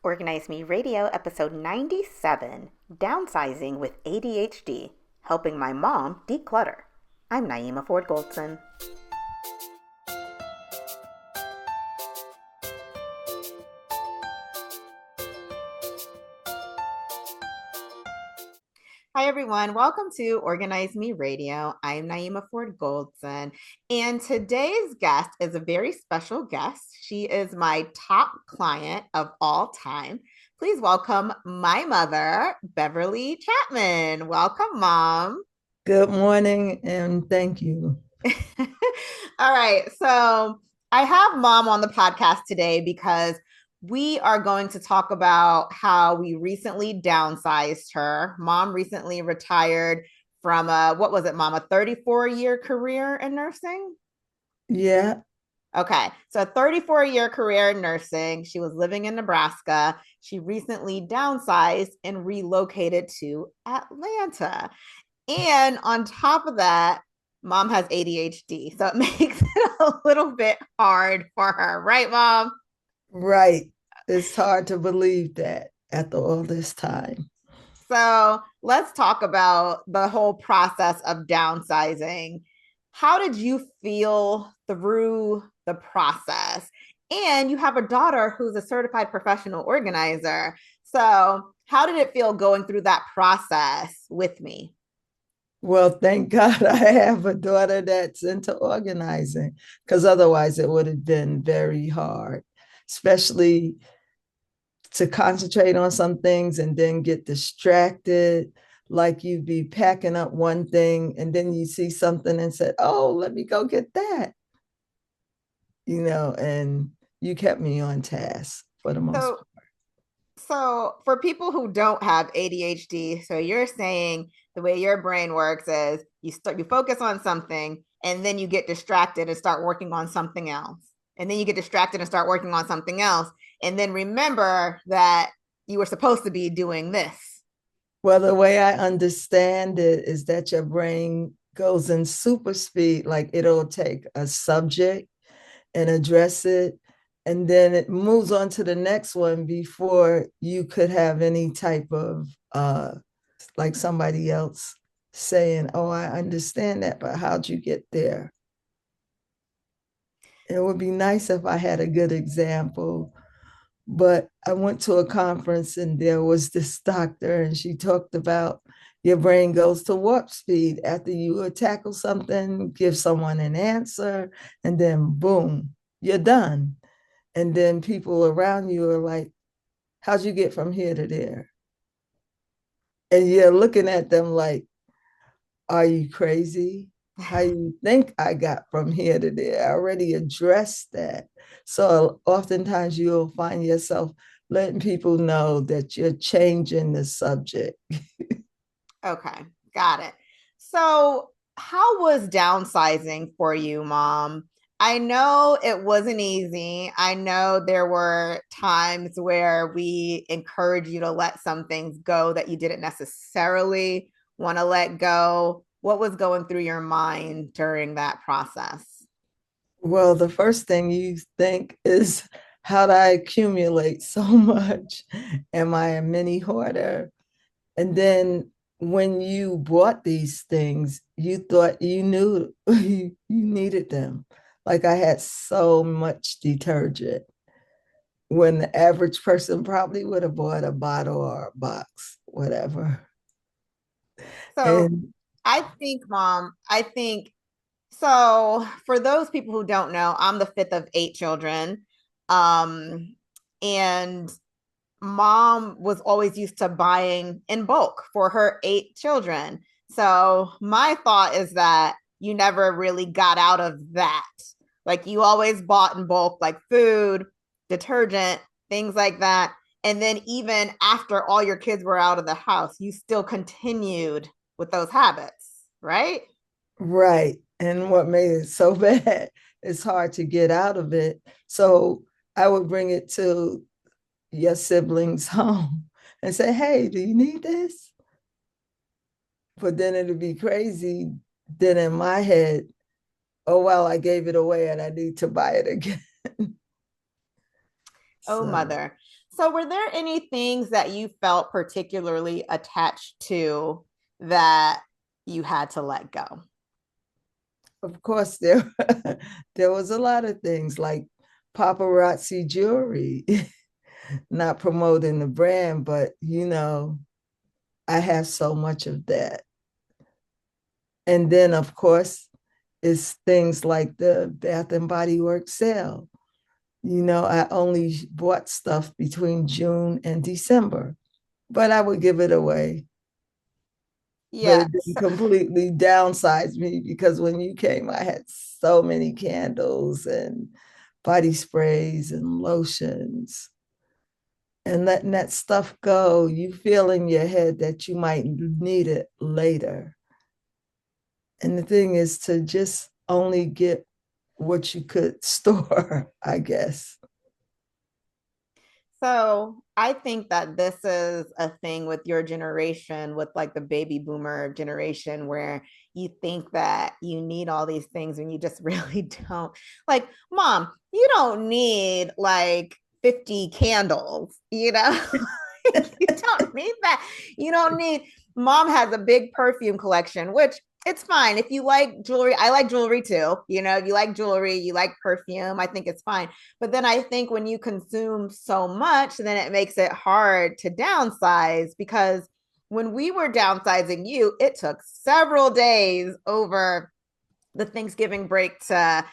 Organize Me Radio, episode 97, Downsizing with ADHD, Helping My Mom Declutter. I'm Naeemah Ford Goldson. Hi, everyone. Welcome to Organize Me Radio. I'm Naeemah Ford Goldson, and today's guest is a very special guest. She is my top client of all time. Please welcome my mother, Beverly Chatmon. Welcome, Mom. Good morning and thank you. All right. So I have Mom on the podcast today because we are going to talk about how we recently downsized her. Mom recently retired from what was it, Mom, a 34-year career in nursing? Yeah, Okay. So a 34-year career in nursing. She was living in Nebraska. She recently downsized and relocated to Atlanta. And on top of that, Mom has ADHD. So it makes it a little bit hard for her, right, Mom? right. It's hard to believe that after all this time. So let's talk about the whole process of downsizing. How did you feel through the process? And you have a daughter who's a certified professional organizer. So, how did it feel going through that process with me? Well, thank God I have a daughter that's into organizing because otherwise it would have been very hard, especially to concentrate on some things and then get distracted. Like you'd be packing up one thing and then you see something and said, "Oh, let me go get that," and you kept me on task for the most So, part. So, for people who don't have ADHD, so you're saying the way your brain works is you focus on something and then you get distracted and start working on something else. And then you get distracted and start working on something else and then remember that you were supposed to be doing this. Well, the way I understand it is that your brain goes in super speed, like it'll take a subject and address it, and then it moves on to the next one before you could have any type of like somebody else saying, "Oh, I understand that, but how'd you get there?" It would be nice if I had a good example, but I went to a conference and there was this doctor, and she talked about your brain goes to warp speed after you tackle something, give someone an answer, and then boom, you're done. And then people around you are like, "How'd you get from here to there?" And you're looking at them like, "Are you crazy? How you think I got from here to there? I already addressed that." So oftentimes you'll find yourself letting people know that you're changing the subject. Okay, got it. So, how was downsizing for you, Mom? I know it wasn't easy. I know there were times where we encourage you to let some things go that you didn't necessarily want to let go. What was going through your mind during that process? Well, the first thing you think is, how do I accumulate so much? Am I a mini hoarder? And then when you bought these things, you thought you knew you needed them. Like I had so much detergent when the average person probably would have bought a bottle or a box, whatever. So, And I think, Mom, I think so. For those people who don't know, I'm the fifth of eight children. Um, and Mom was always used to buying in bulk for her eight children. So my thought is that you never really got out of that. Like you always bought in bulk, like food, detergent, things like that. And then even after all your kids were out of the house, you still continued with those habits, right? right. And what made it so bad, it's hard to get out of it. So I would bring it to your siblings' home and say, "Hey, do you need this?" But then it'd be crazy. Then in my head, "Oh, well, I gave it away and I need to buy it again." Oh, So, mother. So, were there any things that you felt particularly attached to that you had to let go? Of course, there was a lot of things like paparazzi jewelry, not promoting the brand, but I have so much of that. And then, of course, it's things like the Bath and Body Works sale. I only bought stuff between June and December, but I would give it away. But Yes. it didn't completely downsize me because when you came, I had so many candles and body sprays and lotions. And letting that stuff go, you feel in your head that you might need it later. And the thing is to just only get what you could store, I guess. So I think that this is a thing with your generation, with like the baby boomer generation, where you think that you need all these things and you just really don't. Like, mom, you don't need like 50 candles, you know? You don't need that. You don't need, mom has a big perfume collection, which it's fine. If you like jewelry, I like jewelry too. You know, if you like jewelry, you like perfume, I think it's fine. But then I think when you consume so much, then it makes it hard to downsize because when we were downsizing you, it took several days over the Thanksgiving break to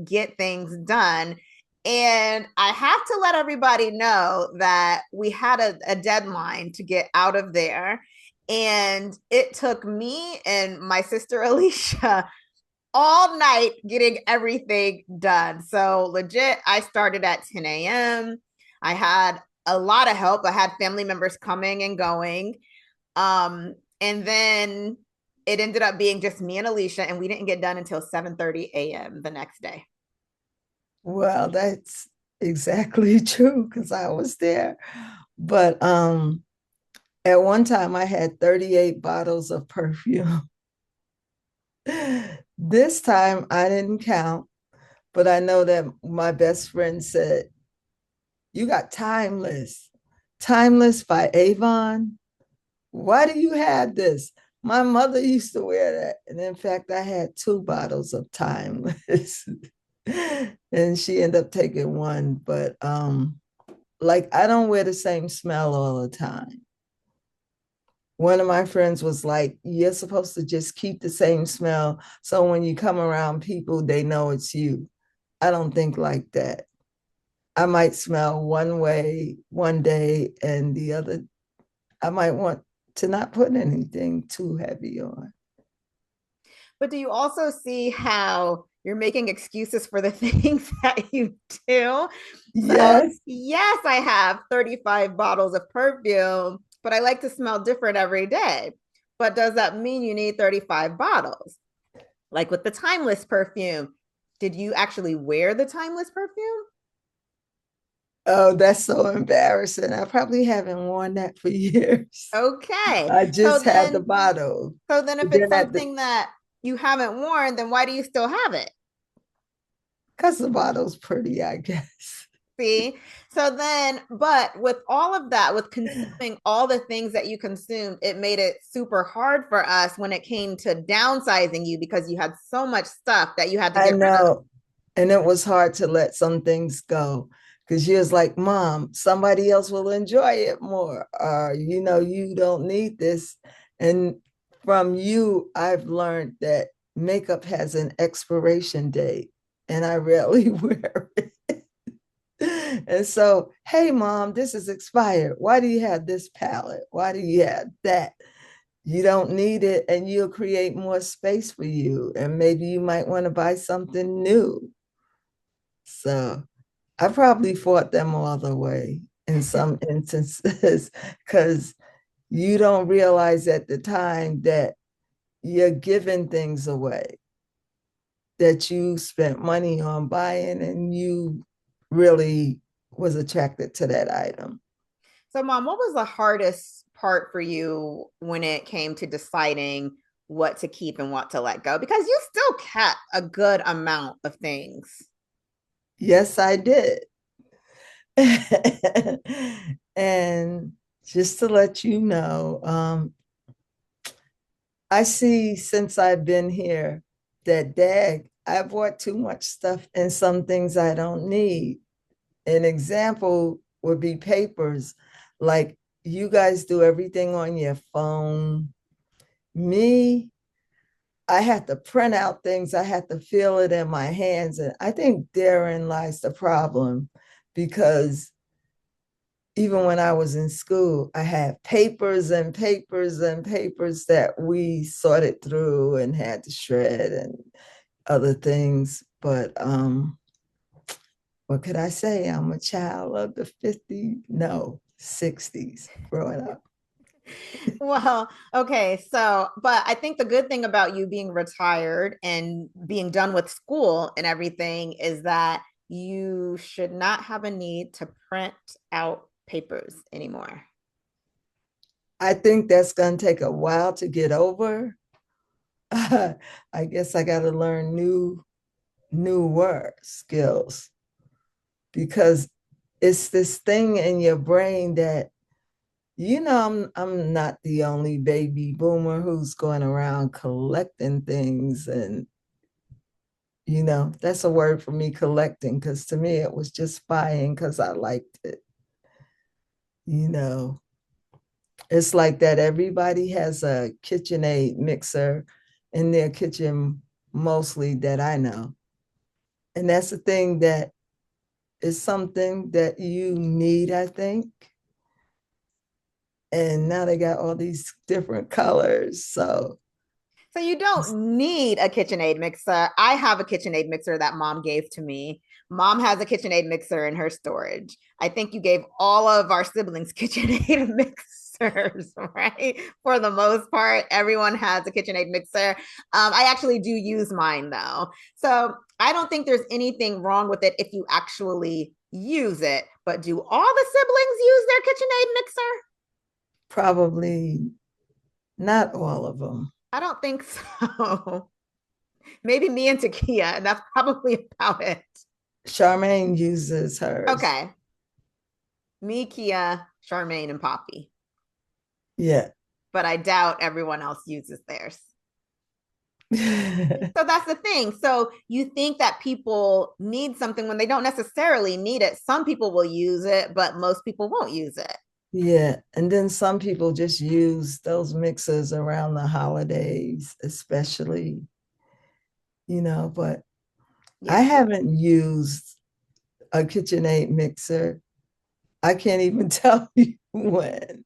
get things done. And I have to let everybody know that we had a deadline to get out of there. And it took me and my sister Alicia all night getting everything done. So legit, I started at 10 a.m. I had a lot of help. I had family members coming and going. And then it ended up being just me and Alicia, and we didn't get done until 7:30 a.m. the next day. Well, that's exactly true because I was there. But at one time I had 38 bottles of perfume. This time I didn't count, but I know that my best friend said, "You got Timeless. Timeless by Avon. Why do you have this?" My mother used to wear that. And in fact, I had 2 bottles of Timeless. And she ended up taking one. But like I don't wear the same smell all the time. One of my friends was like, "You're supposed to just keep the same smell. So when you come around people, they know it's you." I don't think like that. I might smell one way one day and the other, I might want to not put anything too heavy on. But do you also see how you're making excuses for the things that you do? So, Yes. yes, I have 35 bottles of perfume, but I like to smell different every day. But does that mean you need 35 bottles? Like with the Timeless perfume, did you actually wear the Timeless perfume? Oh, that's so embarrassing. I probably haven't worn that for years. Okay. I just had the bottle. So then if But it's then at the something that you haven't worn, then why do you still have it? because the bottle's pretty, I guess. See? So then, but with all of that, with consuming all the things that you consumed, it made it super hard for us when it came to downsizing you because you had so much stuff that you had to I get rid of. know. And it was hard to let some things go because she was like, "Mom, somebody else will enjoy it more. Or, you don't need this." And from you, I've learned that makeup has an expiration date and I rarely wear it. And so, "Hey, mom, this is expired. Why do you have this palette? Why do you have that?" You don't need it and you'll create more space for you. And maybe you might want to buy something new. So I probably fought them all the way in some instances because you don't realize at the time that you're giving things away that you spent money on buying and you really was attracted to that item. So, mom, what was the hardest part for you when it came to deciding what to keep and what to let go? Because you still kept a good amount of things. Yes, I did. And just to let you know, I see since I've been here that I bought too much stuff and some things I don't need. An example would be papers. Like you guys do everything on your phone. Me, I had to print out things, I had to feel it in my hands. And I think therein lies the problem because even when I was in school, I had papers and papers and papers that we sorted through and had to shred and other things. But what could I say? I'm a child of the 50s, no, 60s growing up. Well, okay. So, but I think the good thing about you being retired and being done with school and everything is that you should not have a need to print out papers anymore. I think that's going to take a while to get over. I guess I got to learn new word skills because it's this thing in your brain that I'm not the only baby boomer who's going around collecting things. And that's a word for me, collecting, because to me it was just buying because I liked it. you know it's like that everybody has a KitchenAid mixer in their kitchen, mostly, that I know. And that's the thing that is something that you need, I think. And now they got all these different colors. So, So you don't need a KitchenAid mixer. I have a KitchenAid mixer that mom gave to me. Mom has a KitchenAid mixer in her storage. I think you gave all of our siblings KitchenAid mixers, right? For the most part, everyone has a KitchenAid mixer. I actually do use mine though. So I don't think there's anything wrong with it if you actually use it. But do all the siblings use their KitchenAid mixer? probably not all of them. I don't think so. Maybe me and Takia, and that's probably about it. Charmaine uses hers. Okay. Me, Kia, Charmaine, and Poppy. Yeah. But I doubt everyone else uses theirs. So that's the thing. So you think that people need something when they don't necessarily need it. Some people will use it, but most people won't use it. Yeah. And then some people just use those mixers around the holidays, especially, but I Yeah. haven't used a KitchenAid mixer. I can't even tell you when.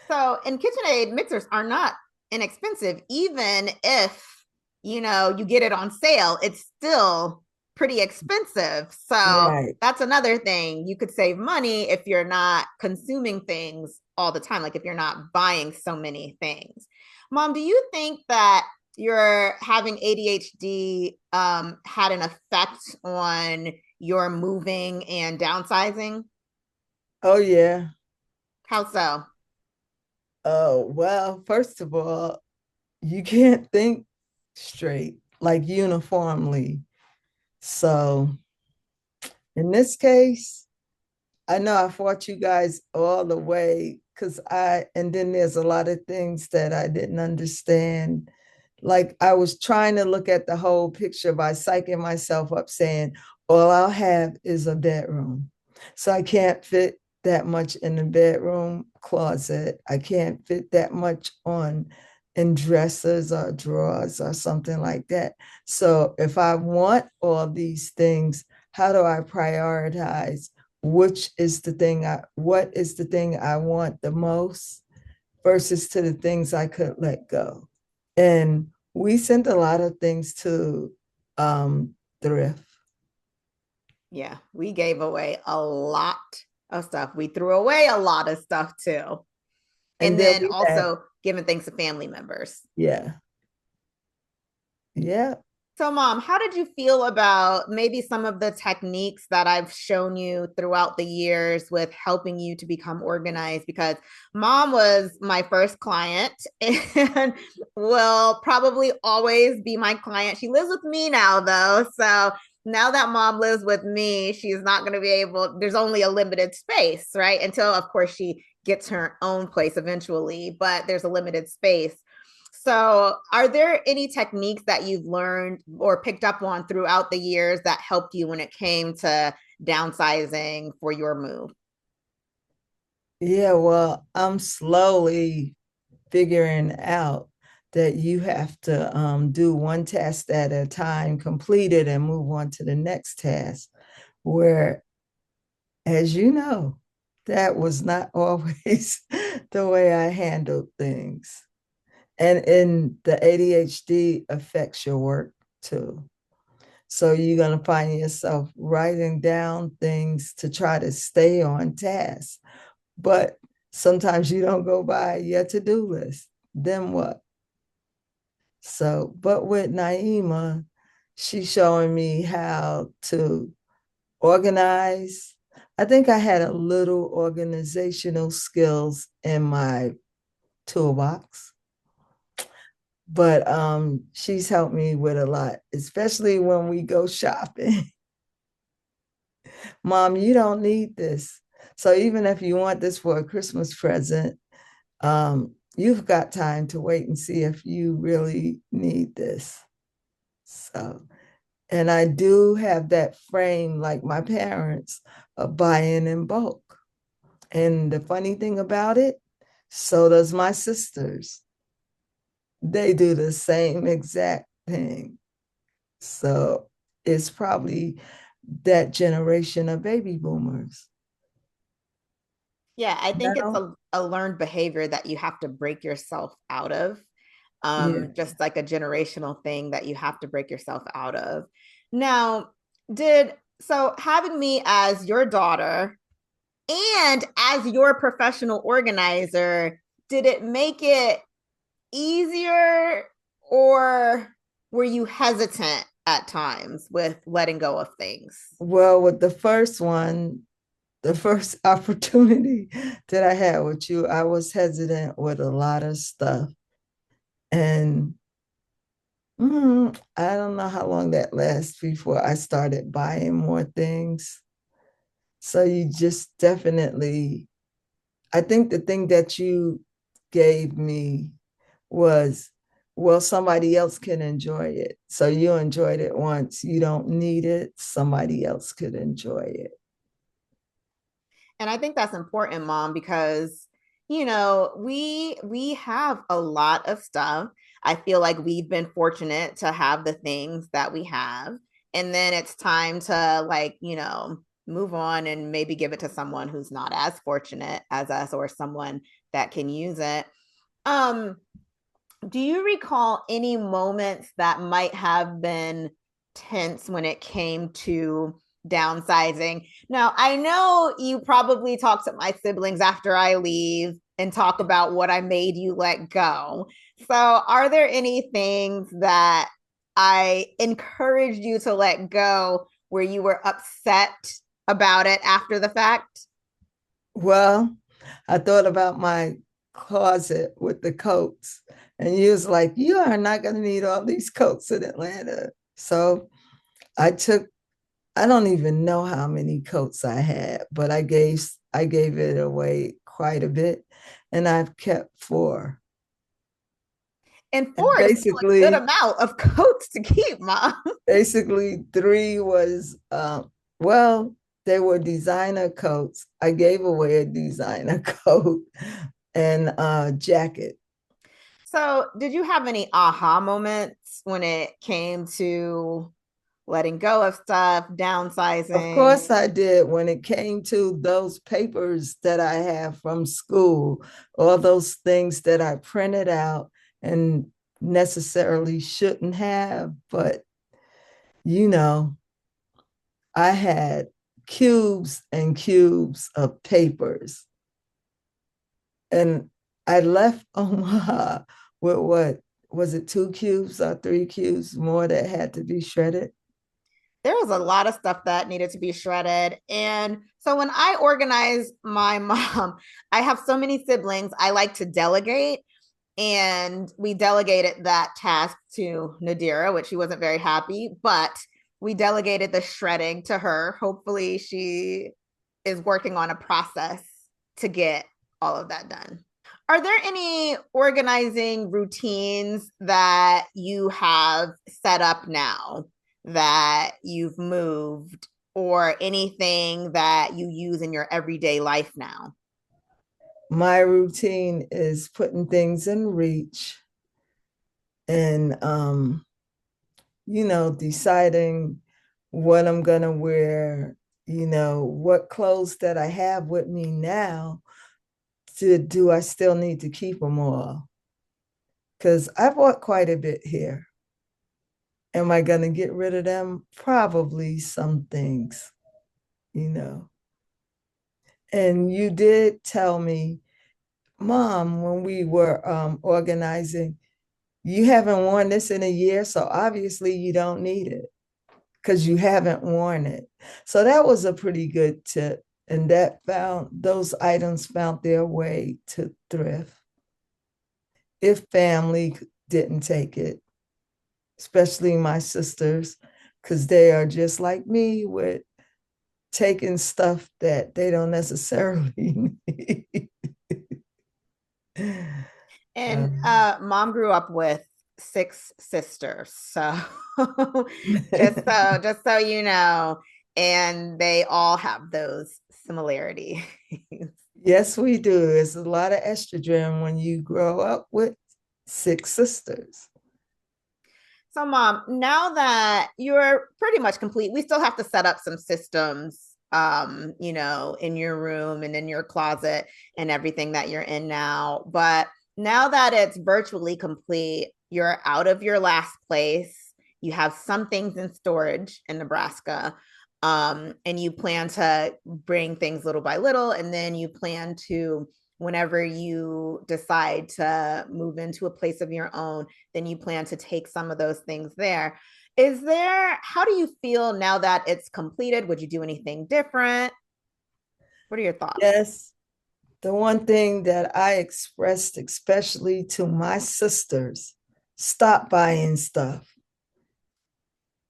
So, and KitchenAid mixers are not inexpensive, even if you get it on sale. It's still pretty expensive. So Right. that's another thing. You could save money if you're not consuming things all the time, like if you're not buying so many things. Mom, do you think that your having ADHD had an effect on your moving and downsizing? Oh, yeah. How so? Oh, well, first of all, you can't think straight, like uniformly. So in this case, I know I fought you guys all the way and then there's a lot of things that I didn't understand. Like I was trying to look at the whole picture by psyching myself up, saying, all I'll have is a bedroom. So I can't fit that much in the bedroom closet. I can't fit that much on in dressers or drawers or something like that. So if I want all these things, how do I prioritize what is the thing I want the most versus to the things I could let go? And we sent a lot of things to thrift. Yeah, we gave away a lot of stuff. We threw away a lot of stuff too. And And then then we had, also giving things to family members. yeah, yeah. So, Mom, how did you feel about maybe some of the techniques that I've shown you throughout the years with helping you to become organized? Because Mom was my first client and will probably always be my client. She lives with me now, though. So now that mom lives with me, she's not going to be able, there's only a limited space, right? Until, of course, she gets her own place eventually, but there's a limited space. So, are there any techniques that you've learned or picked up on throughout the years that helped you when it came to downsizing for your move? Yeah, well, I'm slowly figuring out that you have to do one task at a time, complete it, and move on to the next task. Where, as you know, that was not always the way I handled things. And in the ADHD affects your work too. So you're going to find yourself writing down things to try to stay on task. But sometimes you don't go by your to-do list. Then what? So, but with Naeemah, she's showing me how to organize. I think I had a little organizational skills in my toolbox, but she's helped me with a lot, especially when we go shopping. Mom, you don't need this. So even if you want this for a Christmas present, you've got time to wait and see if you really need this. So, and I do have that frame like my parents of buying in bulk. And the funny thing about it, so does my sisters. They do the same exact thing. So it's probably that generation of baby boomers. Yeah, I think it's Now, a learned behavior that you have to break yourself out of. yeah. Just like a generational thing that you have to break yourself out of. Now, did so having me as your daughter and as your professional organizer, did it make it easier or were you hesitant at times with letting go of things? Well, with the first one, the first opportunity that I had with you, I was hesitant with a lot of stuff. And I don't know how long that lasts before I started buying more things. So you just definitely, I think the thing that you gave me was, well, somebody else can enjoy it. So you enjoyed it once, you don't need it, somebody else could enjoy it. And I think that's important, mom, because we have a lot of stuff. I feel like we've been fortunate to have the things that we have. And then it's time to move on and maybe give it to someone who's not as fortunate as us or someone that can use it. Um, do you recall any moments that might have been tense when it came to downsizing? Now, I know you probably talk to my siblings after I leave and talk about what I made you let go. So, are there any things that I encouraged you to let go where you were upset about it after the fact? Well, I thought about my closet with the coats, and you was like, you are not going to need all these coats in Atlanta. So I took, I don't even know how many coats I had, but I gave it away quite a bit, and I've kept four. And And four is still a good basically, amount of coats to keep, mom. basically three was well, they were designer coats. I gave away a designer coat and a jacket. So, did you have any aha moments when it came to letting go of stuff, Of downsizing? course I did. When it came to those papers that I have from school, all those things that I printed out and necessarily shouldn't have, but you know, I had cubes and cubes of papers. And I left Omaha with what was it, two cubes or three cubes more that had to be shredded? There was a lot of stuff that needed to be shredded. And so, when I organize my mom, I have so many siblings, I like to delegate. And we delegated that task to Nadira, which she wasn't very happy. But we delegated the shredding to her. Hopefully, she is working on a process to get all of that done. Are there any organizing routines that you have set up now that you've moved, or anything that you use in your everyday life now? My routine is putting things in reach and deciding what I'm gonna wear, what clothes that I have with me now, do I still need to keep them all? Because I bought quite a bit here. Am I gonna get rid of them? Probably some things, you know. And you did tell me, Mom, when we were organizing, you haven't worn this in a year, so obviously you don't need it because you haven't worn it. So that was a pretty good tip. And those items found their way to thrift if family didn't take it, especially my sisters, because they are just like me with taking stuff that they don't necessarily need. And mom grew up with six sisters. So just so you know, and they all have those similarities. Yes, we do. It's a lot of estrogen when you grow up with six sisters. So, mom, now that you're pretty much complete, we still have to set up some systems, in your room and in your closet and everything that you're in now. But now that it's virtually complete, you're out of your last place. You have some things in storage in Nebraska. And you plan to bring things little by little, and then you plan to, whenever you decide to move into a place of your own, then you plan to take some of those things there. How do you feel now that it's completed? Would you do anything different? What are your thoughts? Yes, the one thing that I expressed, especially to my sisters, stop buying stuff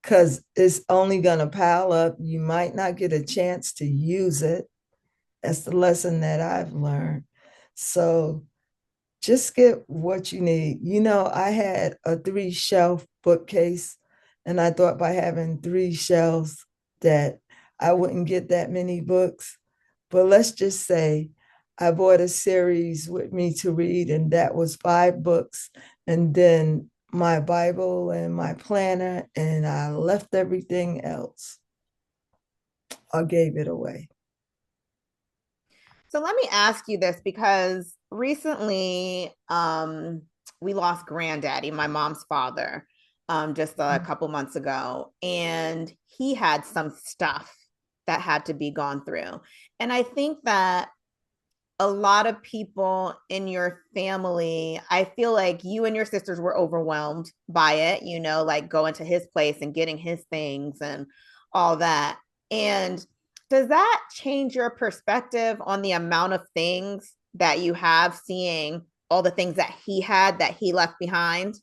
because it's only going to pile up. You might not get a chance to use it. That's the lesson that I've learned. So just get what you need. I had a 3 shelf bookcase, and I thought by having 3 shelves that I wouldn't get that many books. But let's just say I bought a series with me to read, and that was 5 books, and then my Bible and my planner, and I left everything else. I gave it away. So let me ask you this, because recently we lost granddaddy, my mom's father, just a couple months ago, and he had some stuff that had to be gone through. And I think that a lot of people in your family, I feel like you and your sisters were overwhelmed by it, like going to his place and getting his things and all that. And does that change your perspective on the amount of things that you have, seeing all the things that he had that he left behind?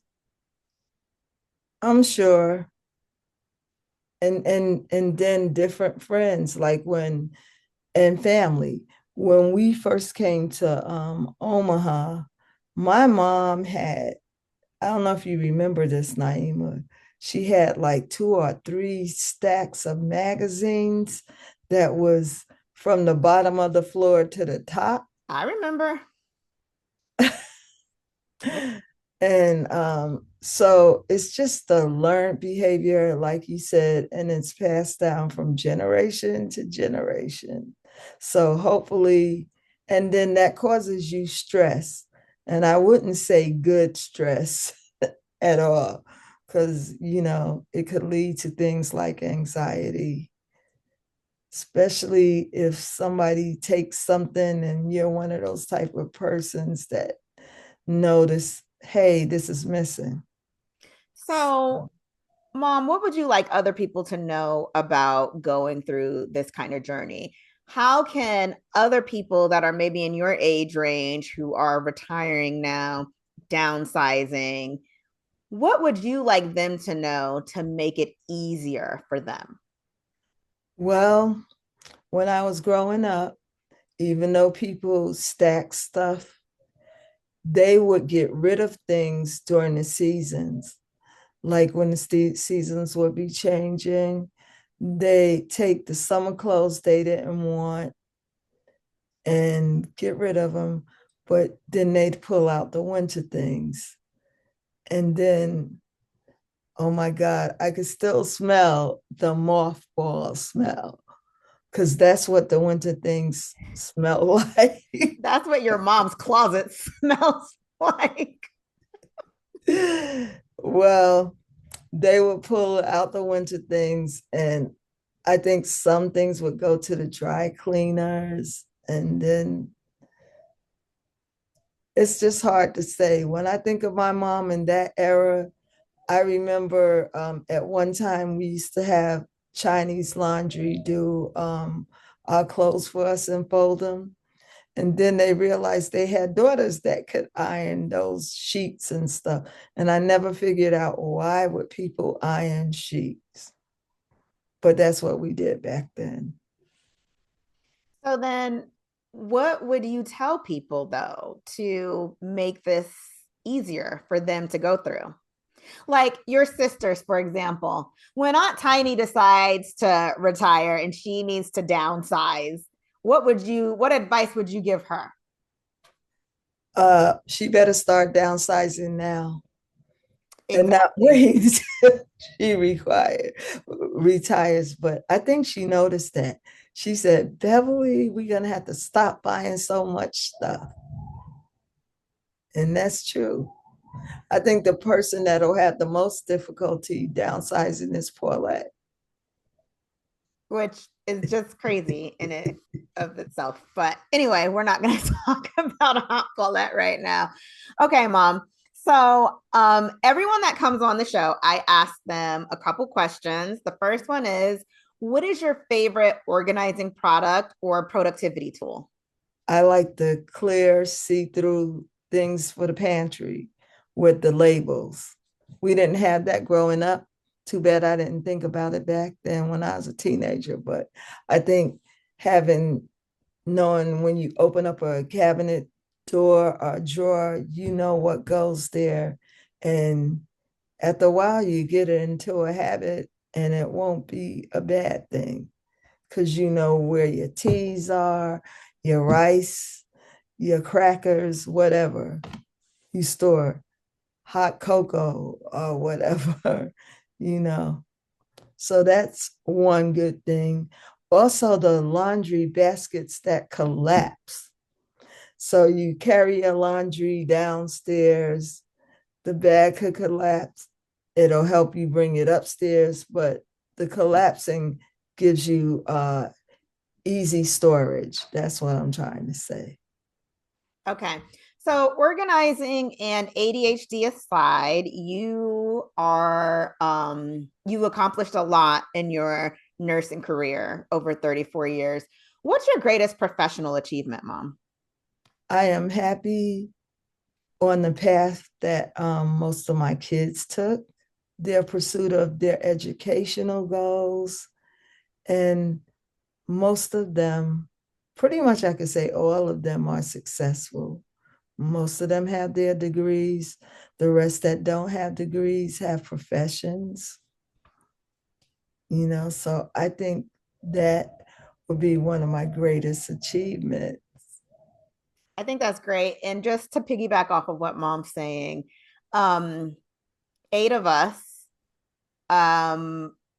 I'm sure. And then different friends, like when and family. When we first came to Omaha, my mom had, I don't know if you remember this, Naeemah, she had like 2 or 3 stacks of magazines that was from the bottom of the floor to the top. I remember. And so it's just a learned behavior, like you said, and it's passed down from generation to generation. So hopefully, and then that causes you stress. And I wouldn't say good stress at all, because, it could lead to things like anxiety, especially if somebody takes something and you're one of those type of persons that notice, hey, this is missing. So, mom, what would you like other people to know about going through this kind of journey? How can other people that are maybe in your age range, who are retiring now, downsizing, What would you like them to know to make it easier for them? Well, when I was growing up, even though people stack stuff, they would get rid of things during the seasons. Like when the seasons would be changing, they take the summer clothes they didn't want and get rid of them, but then they'd pull out the winter things. And then, oh my God, I could still smell the mothball smell because that's what the winter things smell like. That's what your mom's closet smells like. Well, they would pull out the winter things, and I think some things would go to the dry cleaners. And then it's just hard to say. When I think of my mom in that era, I remember at one time we used to have Chinese laundry do our clothes for us and fold them. And then they realized they had daughters that could iron those sheets and stuff. And I never figured out why would people iron sheets. But that's what we did back then. So then, what would you tell people though to make this easier for them to go through? Like your sisters, for example, when Aunt Tiny decides to retire and she needs to downsize, what advice would you give her? She better start downsizing now and not Exactly. wait until she retires. But I think she noticed that. She said, Beverly, we're gonna have to stop buying so much stuff. And that's true. I think the person that'll have the most difficulty downsizing is Paulette. Which is just crazy in it of itself. But anyway, we're not going to talk about Aunt Paulette right now. Okay, Mom. So, everyone that comes on the show, I ask them a couple questions. The first one is, what is your favorite organizing product or productivity tool? I like the clear, see-through things for the pantry with the labels. We didn't have that growing up. Too bad I didn't think about it back then when I was a teenager. But I think having knowing when you open up a cabinet door or a drawer, you know what goes there. And after a while, you get it into a habit and it won't be a bad thing because you know where your teas are, your rice, your crackers, whatever you store, hot cocoa or whatever, you know. So that's one good thing. Also, the laundry baskets that collapse. So you carry your laundry downstairs, the bag could collapse. It'll help you bring it upstairs, but the collapsing gives you easy storage. That's what I'm trying to say. Okay. So organizing and ADHD aside, you've accomplished a lot in your nursing career over 34 years. What's your greatest professional achievement, Mom? I am happy on the path that most of my kids took, their pursuit of their educational goals. And most of them, pretty much I could say all of them are successful. Most of them have their degrees. The rest that don't have degrees have professions, you know. So I think that would be one of my greatest achievements. I think that's great. And just to piggyback off of what Mom's saying, um, eight of us,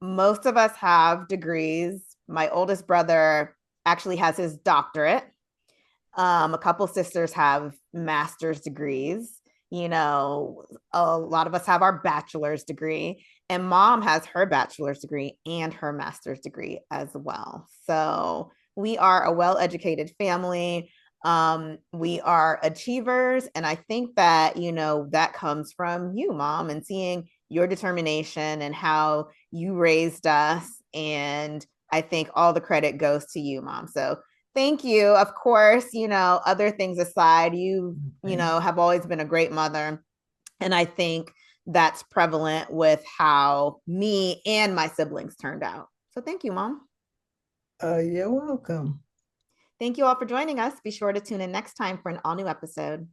most of us have degrees. My oldest brother actually has his doctorate. A couple sisters have master's degrees. You know, a lot of us have our bachelor's degree, and Mom has her bachelor's degree and her master's degree as well. So we are a well-educated family. We are achievers, and I think that that comes from you, Mom, and seeing your determination and how you raised us. And I think all the credit goes to you, Mom. So thank you. Of course, other things aside, you Thank have always been a great mother. And I think that's prevalent with how me and my siblings turned out. So thank you, Mom. You're welcome. Thank you all for joining us. Be sure to tune in next time for an all new episode.